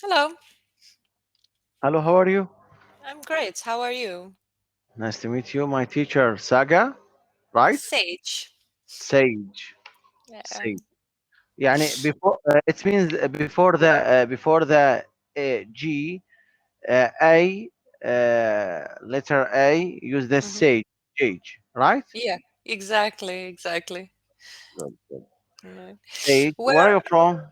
Hello, Hello, how are you? I'm great. How are you? Nice to meet you. My teacher, Saga, right? Sage. Sage. Yeah. Sage. يعني before it means before the G A letter A use the hmm sage, right? Yeah, exactly. Good, good. Right. Sage. Where are Where you from?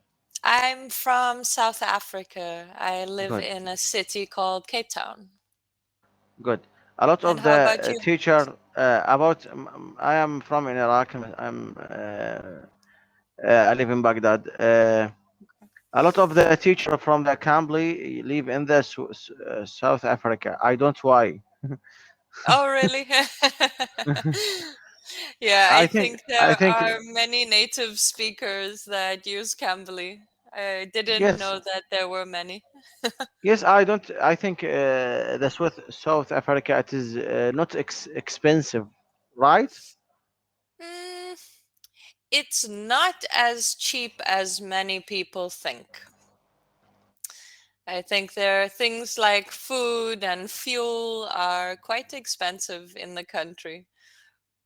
I'm from South Africa. I live Good, in a city called Cape Town. good. A lot And of how the about you? teacher about I am from in Iraq. I live in Baghdad. A lot of the teacher from the cambly live in the South Africa. I don't why. Oh, really? Yeah, I I think think I there think are many native speakers that use cambly. I didn't yes, know that there were many. yes. I don't. I think the South Africa it is not expensive, right? Mm, it's not as cheap as many people think. I think there are things like food and fuel are quite expensive in the country.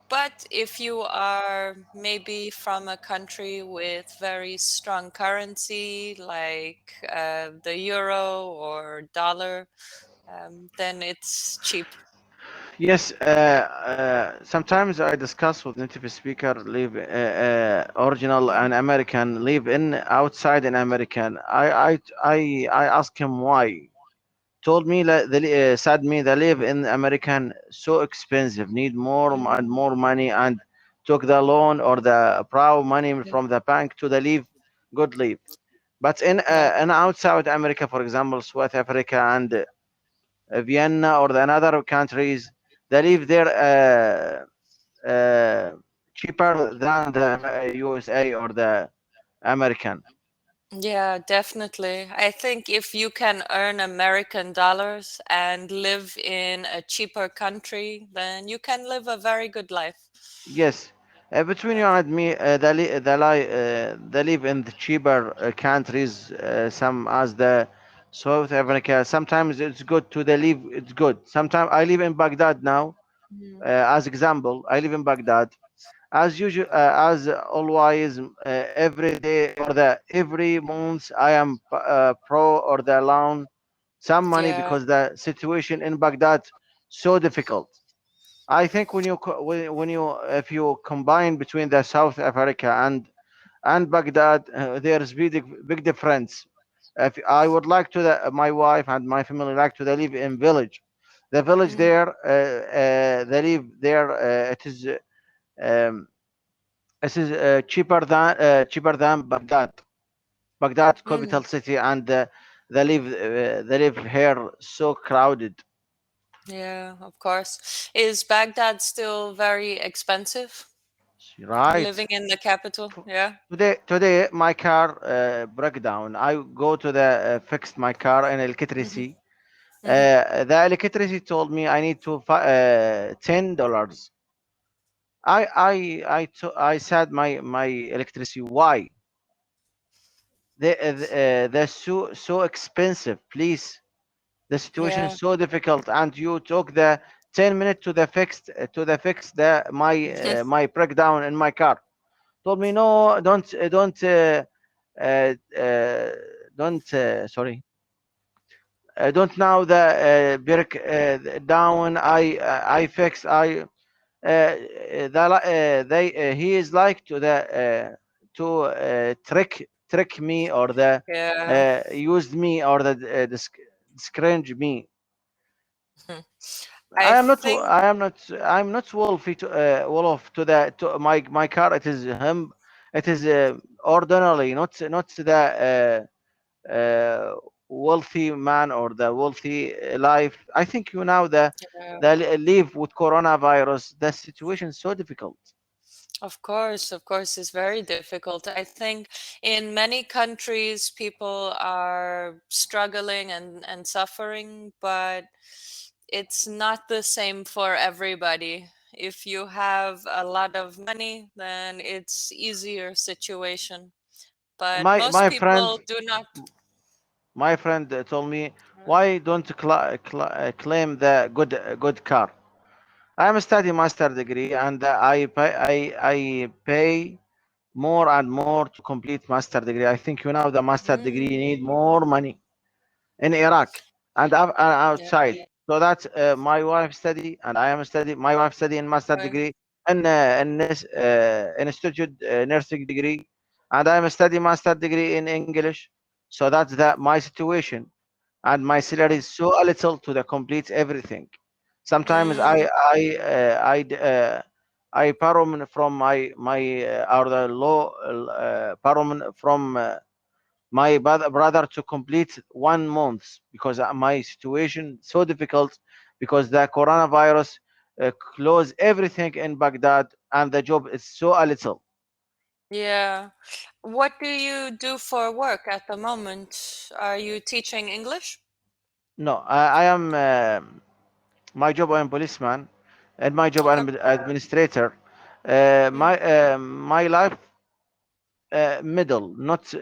But if you are maybe from a country with very strong currency, like the euro or dollar, then it's cheap. Yes. Sometimes I discuss with native speaker live original Mhm. and American live in outside in American. I ask him why. Told me that said me they live in American so expensive, need more and Mhm. more money, and took the loan or the pro money Yeah. from the bank to the live good live. But Yeah. in outside America, for example, South Africa and Vienna or the another countries, they live there cheaper than the USA or the American. Yeah, definitely. I think if you can earn American dollars and live in a cheaper country, then you can live a very good life. Yes, between you and me, they live in the cheaper countries, some as the South Africa. Sometimes it's good to the live. It's good. Sometimes I live in Baghdad now. Mhm. As example, I live in Baghdad. As usual, as always, every day or the every month, I am pro or the loan some money Yeah. because the situation in Baghdad so difficult. I think when you if you combine between the South Africa and Baghdad, there is big difference. If I would like to my wife and my family like to they live in village, the village Mhm. there they live there. Um, it is cheaper than Baghdad. Baghdad Mm. capital city and they live here so crowded. Yeah, of course. Is Baghdad still very expensive? Right. Living in the capital? Yeah. Today my car broke down. I go to the fixed my car in hmm electricity. hmm The electricity told me I need to $10. I said my electricity why they're so expensive. Please, the situation is Yeah. so difficult, and you took the 10 minutes to the fix the my breakdown in my car. Told me no, uh, uh, don't sorry don't now the break down I fix I they he is like to the trick me or the Yeah. used me or the discringe me. Mhm. I think, I'm not wolfy to wolf to the to my car. It is him. It is ordinarily not the wealthy man or the wealthy life. I think you know yeah, the live with coronavirus. The situation is so difficult. of course, it's very difficult. I think in many countries, people are struggling and suffering, but it's not the same for everybody. If you have a lot of money, then it's easier situation. But most My friend, people do not. My friend told me, why don't you claim the good car? I am studying master degree, and I pay more and more to complete master degree. I think you know the master degree Mm, need more money in Iraq and yeah. outside. So that's my wife study, and I am study. My wife study in master Right. degree in this institute nursing degree, and I am study master degree in English. So that's my situation, and my salary Yeah. is so little to the complete everything. Sometimes Mm, I borrow from my or the law borrow from my brother to complete 1 month because my situation so difficult because the coronavirus closed everything in Baghdad and the job is so a little. yeah. What do you do for work at the moment? Are you teaching English? No, I am my job. I am policeman, and my job I Okay. am administrator. Mm, My life middle, not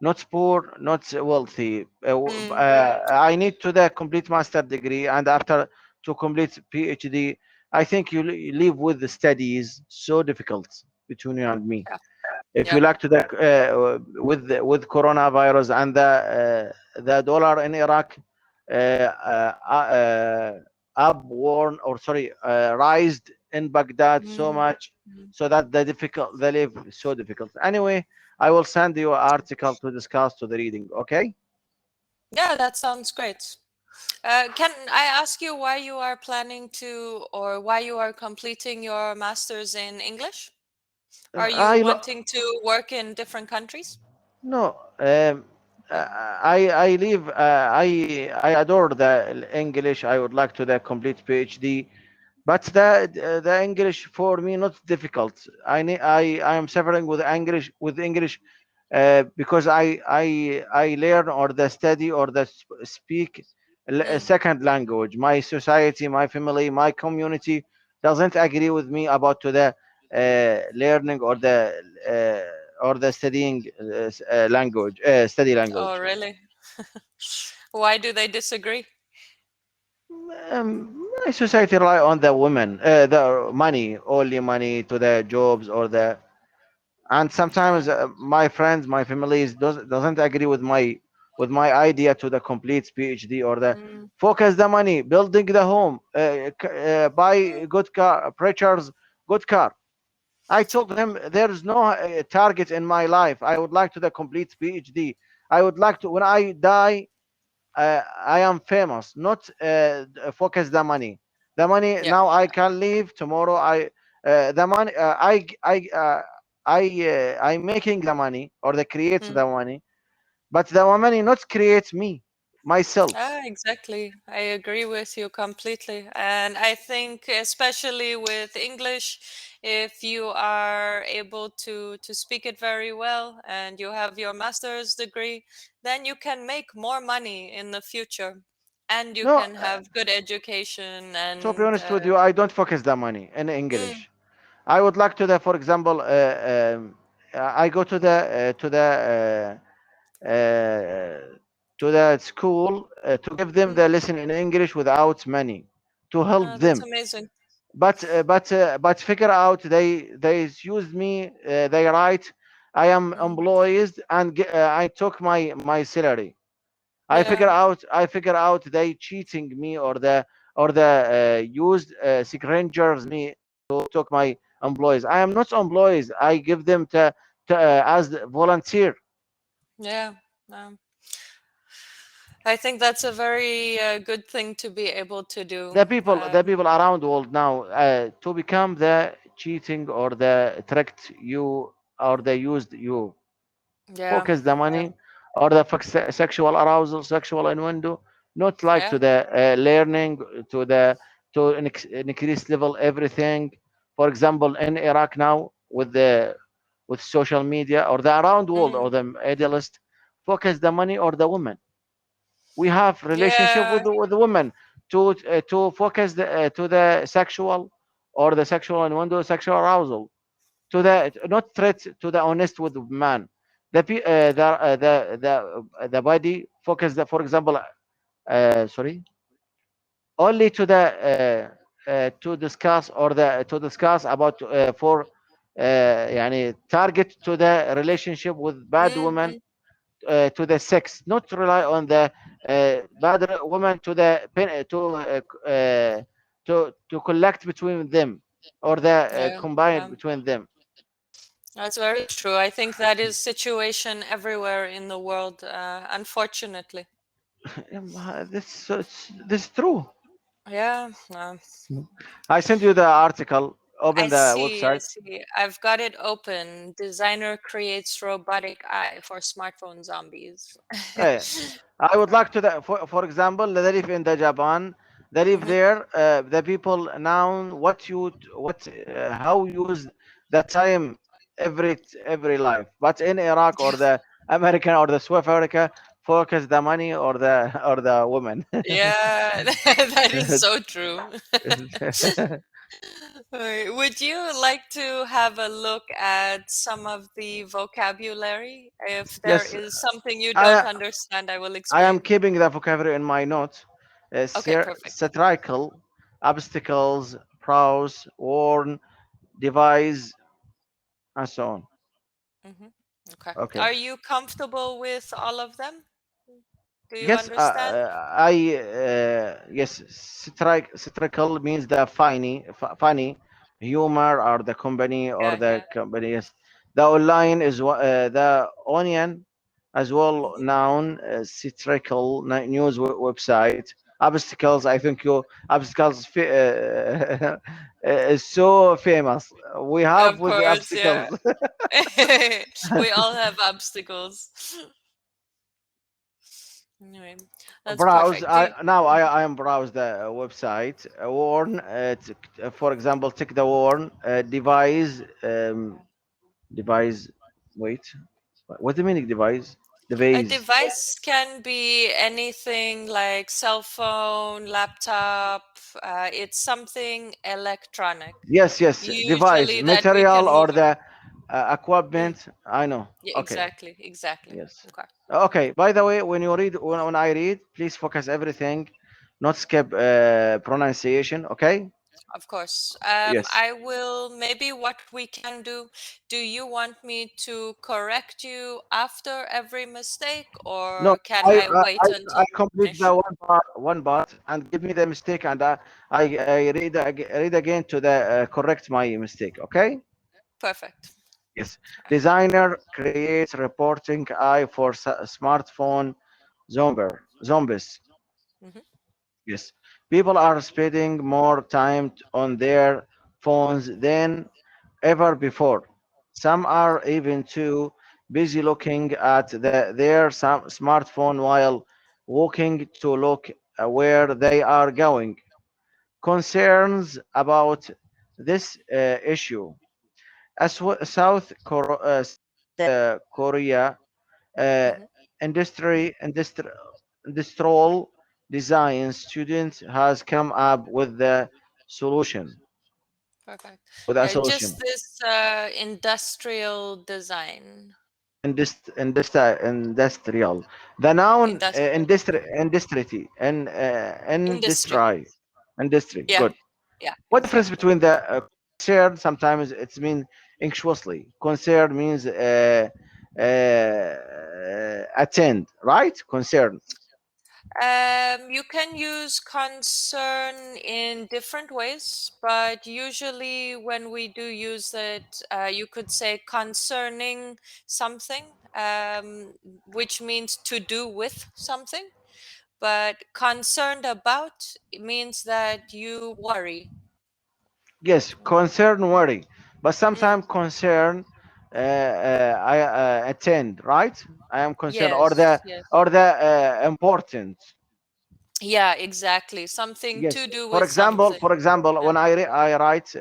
not poor, not wealthy. mm, I need to the complete master degree, and after to complete PhD, I think you live with the studies so difficult between you and me. yeah. If you Yep. like to the with coronavirus and the dollar in Iraq upworn or sorry rised in Baghdad so Mm, much, mm. so that the live is so difficult. Anyway, I will send you an article to discuss to the reading. Okay? Yeah, that sounds great. Can I ask you why you are planning to, or why you are completing your master's in English? Are you I lo- wanting to work in different countries? no. Mm, I live. I adore the English. I would like to the complete PhD. But the English for me not difficult. I am suffering with English because I learn or the study or the speak a mm. second language. My society, my family, my community doesn't agree with me about to the learning or the studying language study Oh, language. really? Why do they disagree? My society rely on the women, the money, only money to the jobs or the, and sometimes Yeah. my friends, my families doesn't agree with my idea to the complete PhD or the Mm, focus the money, building the home, buy good car, preachers, good car. I told him there is no target in my life. I would like to the complete PhD. I would like to when I die I am famous, not focus the money. The money yeah. now I can leave tomorrow. The money I making the money or the creates Mm. the money, but the money not create me myself. Exactly. I agree with you completely. And I think especially with English, if you are able to speak it very well and you have your master's degree, then you can make more money in the future and you No, can have good education to be and honest with you, I don't focus the money in mm, English. I would like to the, for example, I go to the school to give them the mm, lesson in English without money to help that's them. amazing. But figure out they use me. They write, I am Mm, employees and I took my salary. yeah. I figure out they cheating me or the used strangers me to took my employees. I am not employees. I give them to as volunteer. Yeah. I think that's a very good thing to be able to do. The people around the world now to become the cheating or the tricked you or they used you Yeah. focus the Yeah. money or the sexual arousal, sexual innuendo, not like Yeah. to the learning to the to increase level everything. For example, in Iraq now with social media or the around world Mm. or the idealist, focus the money or the woman. We have relationship Yeah. with the woman to focus to the sexual or the sexual innuendo, sexual arousal to the not threat to the honest with man. the body focus the, for example, sorry, only to the to discuss, or the to discuss about for يعني target to the relationship with bad women, Mm-hmm. to the sex, not to rely on the bad woman to the to collect between them, or the Yeah, combined yeah. between them. That's very true. I think that is situation everywhere in the world, unfortunately. This is true. Yeah, I sent you the article. Open I the see. I website. see. I've got it open. Designer creates robotic eye for smartphone zombies. Eh, I would like to the, for example, they live in the Japan. They live Mhm. there. The people now, what how use the time every life. But in Iraq or the American or the South Africa, focus the money or the or the women. Yeah, that is so true. Would you like to have a look at some of the vocabulary? If there Yes, is something you don't I understand, I will I am explain. keeping the vocabulary in my notes. Okay, perfect. Satirical, obstacles, prowess, warn, devise, and so on. Hmm. Okay. Okay. Are you comfortable with all of them? Do you Yes, understand? yes. Satirical means the funny humor, or the company, or Yeah, the yeah. company. Yes. The online is the onion, as well, Hmm. noun, satirical news website. Obstacles. I think you obstacles is so famous. We have Of with the course, yeah. obstacles. We all have obstacles. Anyway, that's Browse. perfect. I now I am browse the website. Warn. For example, take the warn. Device. Device. Wait. What do you mean device? A Device. device can be anything like cell phone, laptop. It's something electronic. Yes, yes. Device. Usually that we Material can or move. the Mm, equipment. I know. yeah, Okay. exactly, exactly. Yes. Okay, Okay. By the way, when you read, when I read, please focus everything, not skip pronunciation. Okay. of course. Yes. I will, maybe what we can do. Do you want me to correct you after every mistake, No, or can I wait I until complete finish? the one part, and give me the mistake, and I read again to the correct my mistake. Okay. Perfect. Yes. Designer creates reporting eye for smartphone zombies. Hmm. Yes. People are spending more time on their phones than ever before. Some are even too busy looking at their smartphone while walking to look where they are going. Concerns about this issue. As South Korea uh, Hmm. industrial design student has come up with the solution. Perfect. With a Yeah, just solution. this industrial design. Industrial. The noun Industrial. Industry. industry. Yeah, Good. yeah, What difference exactly. between the concern? Sometimes it's mean anxiously. Concern means attend, right? Concern. You can use concern in different ways, but usually when we do use it, you could say concerning something, which means to do with something. But concerned about it means that you worry. Yes, concern, worry, but Mm, sometimes concern. I attend, right? I am concerned, yes, yes. or the important. Yeah, exactly. Something Yes. to do with something. For example, Yeah. when I write,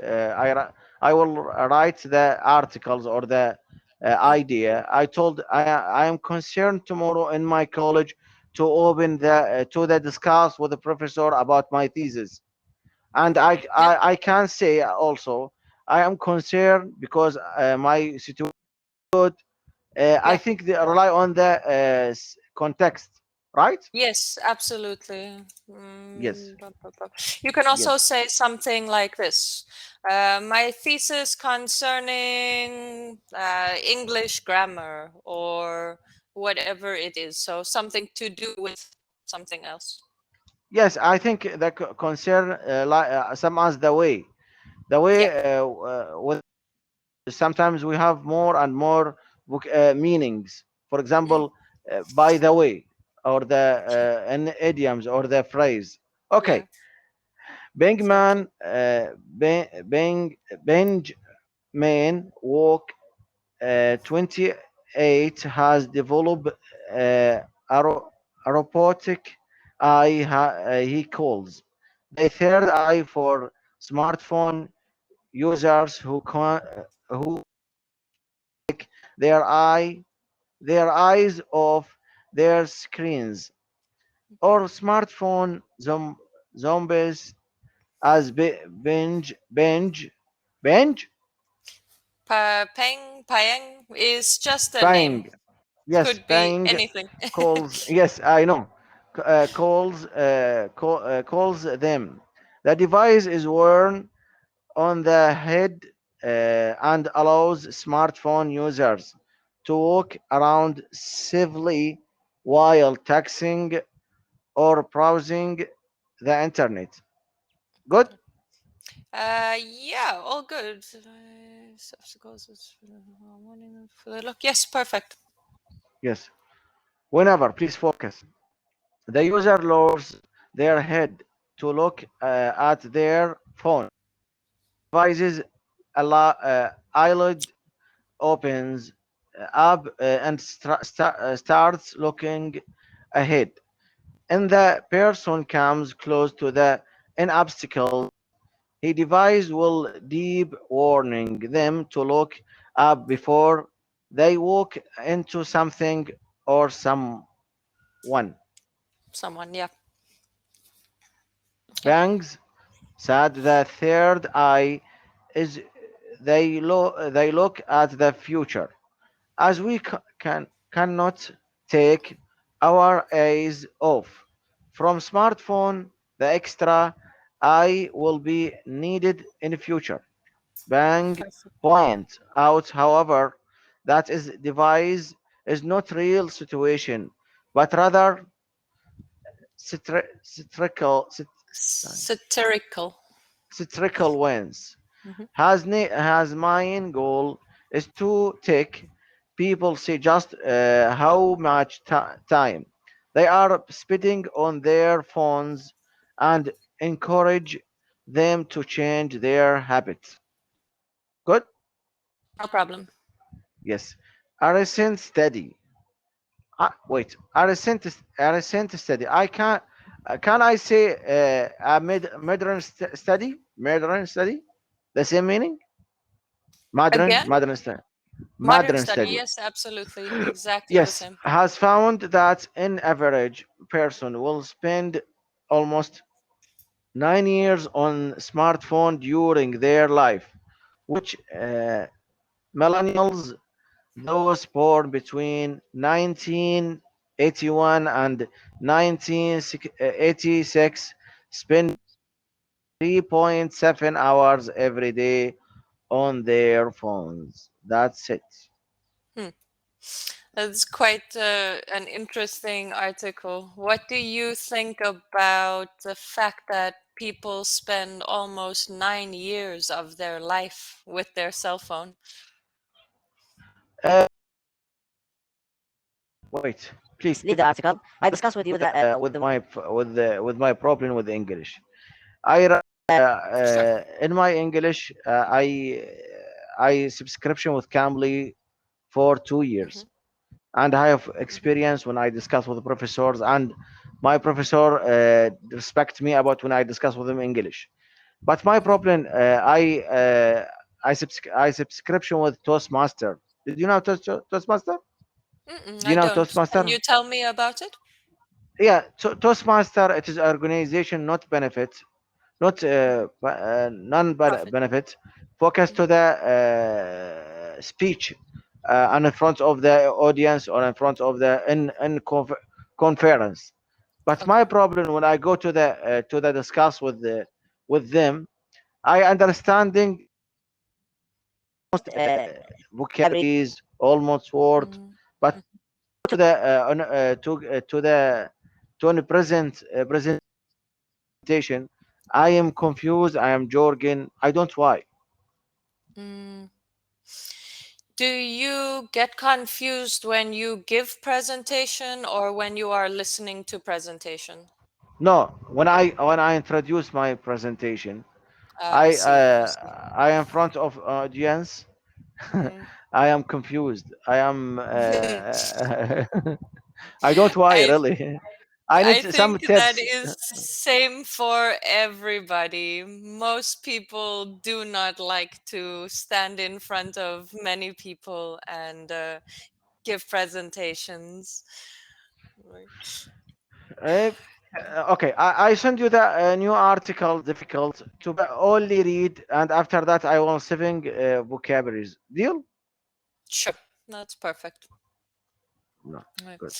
I will write the articles or the Mm, idea. I am concerned tomorrow in my college to open the discuss with the professor about my thesis, and mhm. Yeah. I can say also I am concerned because my situation I Yeah. think they rely on the context, right? Yes, absolutely. Yes, You can also yes, say something like this. My thesis concerning English grammar or whatever it is. So something to do with something else. yes. I think the concern some as the way Yeah. with sometimes we have more and more meanings. For Mm, example, by the way, or the in idioms or the phrase. Okay, yeah, exactly. Bangman, Benjamin Walk 28 has developed uh, a, a robotic eye he calls the third eye for smartphone users who their eye their eyes off their screens or smartphone zombies as Paeng is just a name. Bang. Yes, Could be Bang anything. calls. Yes, I know. Calls them. The device is worn on the head and allows smartphone users to walk around safely while texting or browsing the internet. Good. Yeah, all good. Look, yes, perfect. Yes. Whenever, please focus. The user lowers their head to look at their phone. Devices eyelid opens up and starts looking ahead. And the person comes close to an obstacle. A device will deep warning them to look up before they walk into something or someone. Someone, yeah. Yeah. Bangs said the third eye is they look at the future. As we cannot take our eyes off from smartphone, the extra eye will be needed in the future. Bang Perfect. point out, however, that is device is not real situation, but rather satirical, Satirical. satirical ones. Hmm. Has main goal is to take people see just how much time they are spending on their phones and encourage them to change their habits. Good. No problem. Yes. A recent study. Wait. A recent study. I can. Can I say a modern study? Modern study. The same meaning. Modern. Again, Modern study. modern Modern study. study. Yes, absolutely. Exactly the Yes, same. has found that an average person will spend almost 9 years on smartphone during their life, which millennials, those born between 1981 and 1986, spend 3.7 hours every day on their phones. That's it. Hmm. That's quite an interesting article. What do you think about the fact that people spend almost 9 years of their life with their cell phone? Uh, Wait, please leave the article. I discussed with you that with my problem with English. Sure. In my English I subscription with Cambly for 2 years, Hmm. and I have Hmm. experience when I discuss with the professors, and my professor respect me about when I discuss with them English. But my Hmm. problem I subscription with Toastmaster. Did you know Toastmaster? Do you I know don't. Can Toastmaster? you tell me about it? Yeah, Toastmaster, it is organization, not benefit, not Hmm. non Profit. benefit, focus Hmm. to the speech. and in front of the audience or in front of the conference. But my Okay. problem when I go to the discuss with them, I understanding vocabularies, almost word, Mm, but mm, to the to the to an presentation, I am confused. I am jargon. I don't why. mm. Do you get confused when you give presentation or when you are listening to presentation? No, when I introduce my presentation, I see. I see. I am in front of audience. Mm. I am confused. I am. I don't why I really. I need I some think that tips. is same for everybody. Most people do not like to stand in front of many people and give presentations. Right. Uh, okay, I send you the new article. Difficult to only read, and after that I want saving vocabularies. Deal? Sure, that's perfect. No, Right. good.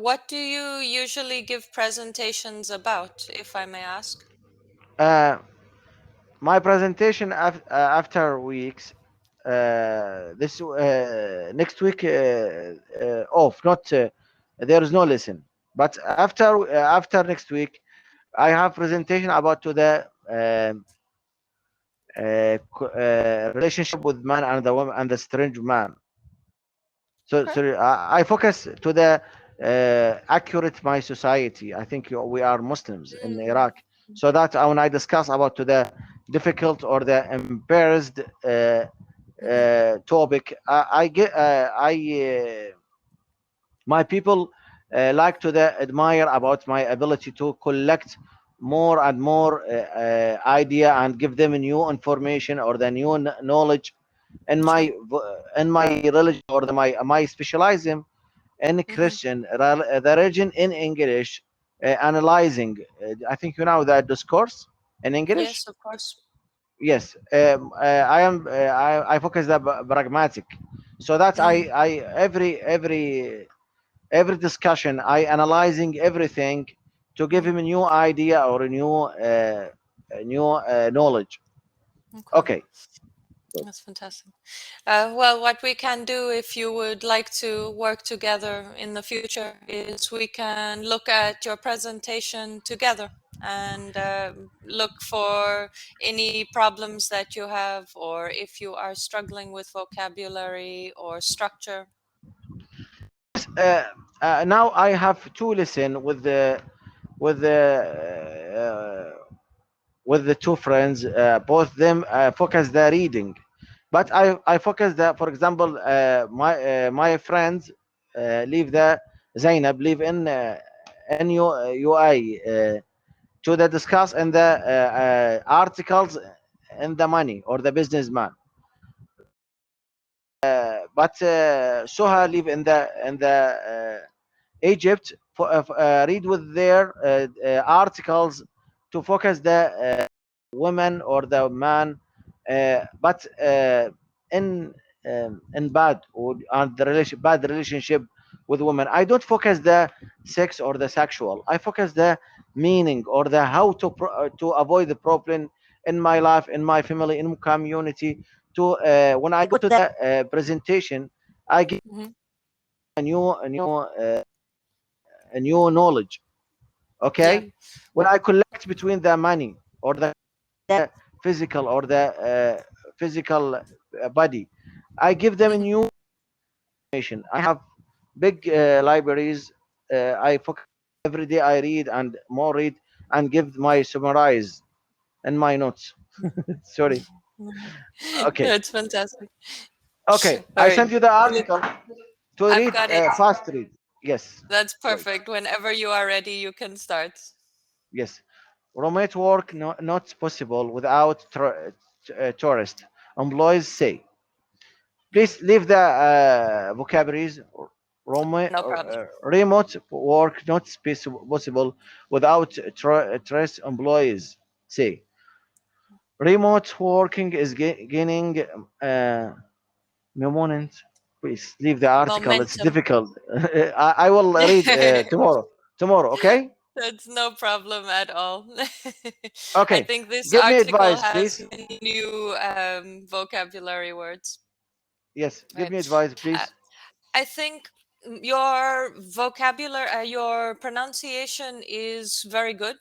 What do you usually give presentations about, if I may ask? Uh, my presentation after weeks. This next week off. Not there is no lesson. But after next week, I have presentation about to the relationship with man and the woman and the strange man. So Okay. sorry, I focus to the accurate my society. I think we are Muslims in Mm, Iraq, so that when I discuss about to the difficult or the embarrassed mhm, topic, I get my people like to the admire about my ability to collect more and more idea and give them new information or the new knowledge in sure. my religion or my specialism in Hmm. Christian the religion in English analyzing. I think you know the discourse in English. Yes, of course. Yes, I focus the pragmatic, so that Mm, I every discussion I analyzing everything to give mm, him a new idea or a new knowledge. okay. Okay. That's fantastic. Well, what we can do if you would like to work together in the future is we can look at your presentation together and look for any problems that you have, or if you are struggling with vocabulary or structure. Yes, now I have to listen with the with the two friends. Both them focus the reading, but I focus the, for example, my friends leave the Zainab live in UI to the discuss in the articles in the money or the businessman. But Soha live in the Egypt for read with their articles to focus the woman or the man, but in bad or on the bad relationship with women. I don't focus the sex or the sexual. I focus the meaning or the how to avoid the problem in my life, in my family, in community. To when I go to the presentation, I give Hmm. a new knowledge. Yeah. Okay, when I collect between the money or the physical or the physical body, I give them a Hmm. new information. I have big libraries. I focus every day. I read and more read and give my summarize and my notes. Sorry. Okay. That's fantastic. Okay. All I right. sent you the Well, article to I've read got it. fast read. Yes. That's Wait. perfect. Whenever you are ready, you can start. Yes. Remote work not possible without tourist. Employees say. Please leave the vocabularies. No problem. Remote work not possible without trust employees. Say. Remote working is gaining moment. Please leave the article. It's Momentum. difficult. I will read tomorrow. Tomorrow, okay? That's no problem at all. I Okay. think this Give me article advice, has please. many new vocabulary words. Yes, give Right. me advice, Uh, please. I think your vocabulary, your pronunciation is very good.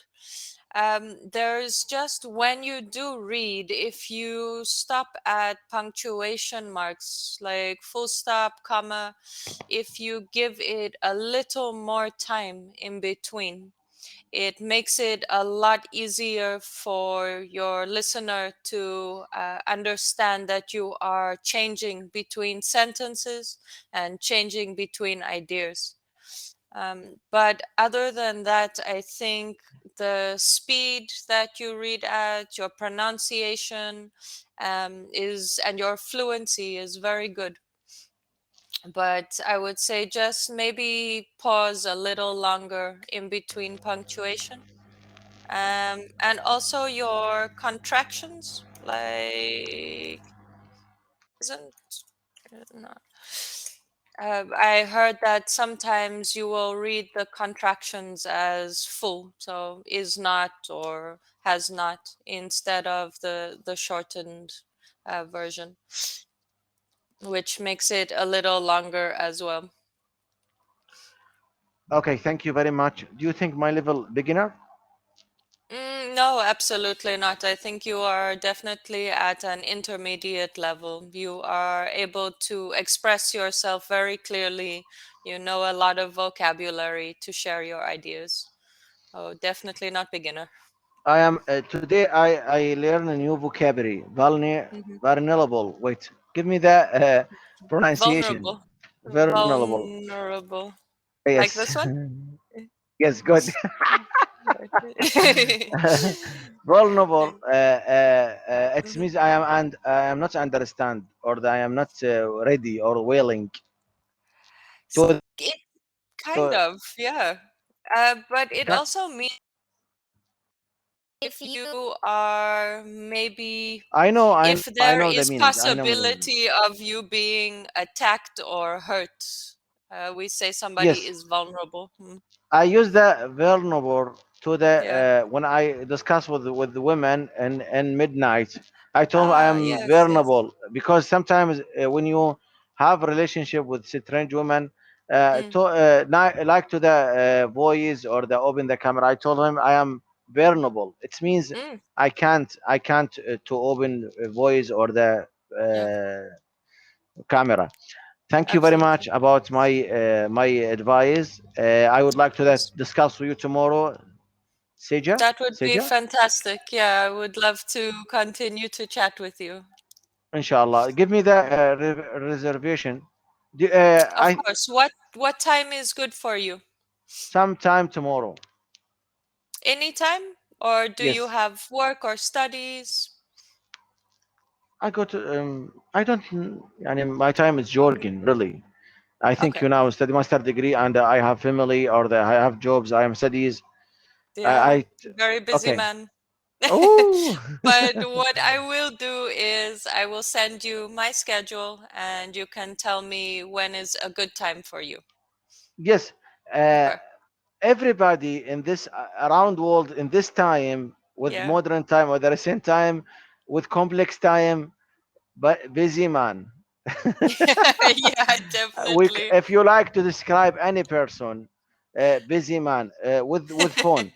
There's just when you do read, if you stop at punctuation marks like full stop, comma, if you give it a little more time in between, it makes it a lot easier for your listener to understand that you are changing between sentences and changing between ideas. But other than that, I think the speed that you read at, your pronunciation is, and your fluency is very good. But I would say just maybe pause a little longer in between punctuation. And also your contractions, like, isn't not. I heard that sometimes you will read the contractions as full, so is not or has not instead of the shortened version, which makes it a little longer as well. Okay, thank you very much. Do you think my level beginner? No, absolutely not. I think you are definitely at an intermediate level. You are able to express yourself very clearly. You know a lot of vocabulary to share your ideas. Oh, definitely not beginner. I am today. I learn a new vocabulary. Hmm. Vulnerable. Wait, give me the pronunciation. Vulnerable. Vulnerable. Vulnerable. Like Yes, this one? yes, good. Okay. Vulnerable. It Mhm. means I am not understand or that I am not ready or willing to. It kind to of, yeah. But it can, also means if you are maybe, if I there know the is meaning. I know the meaning. possibility of you being attacked or hurt, we say somebody Yes, is vulnerable. I use the vulnerable to the Yeah. when I discuss with the women in midnight. I told them I Ah, am yes, yes. vulnerable because sometimes when you have relationship with strange women, Mm, like to the voice or the open the camera. I told him I am vulnerable. It means mm, I can't to open voice or the yeah, camera. Thank you very much absolutely. about my advice. I would like Of to course. discuss with you tomorrow, Seja. That would be Seja, fantastic. Yeah, I would love to continue to chat with you. inshallah. Give me the reservation. Of I course. What time is good for you? sometime tomorrow. Anytime? Or do you Yes, have work or studies? I go to. I don't. I mean, my time is Okay. Jorgen. Really, I think Okay. you now study master degree and I have family or I have jobs. I am studies. Yeah. I Very busy okay. man. Oh, But what I will do is I will send you my schedule and you can tell me when is a good time for you. yes. Uh, Okay. Everybody in this around world in this time with Yeah. modern time or the recent time with complex time but busy man. Yeah, definitely. If you like to describe any person busy man with phone,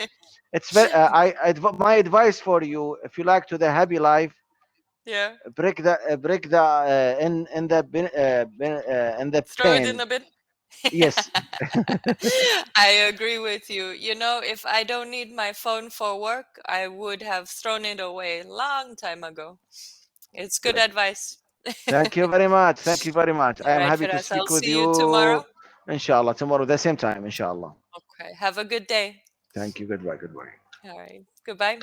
it's very my advice for you if you like to the happy life, Yeah. break the in the in the Throw it in pen. a bin. Yes, I agree with you. You know, if I don't need my phone for work, I would have thrown it away long time ago. It's good good. advice. Thank you very much. Thank you very much. I All am right, happy to Firas, I'll speak with see you you. tomorrow. Inshallah, tomorrow, the same time. Inshallah. Okay, have a good day. Thank you. Goodbye. Goodbye. All right, goodbye.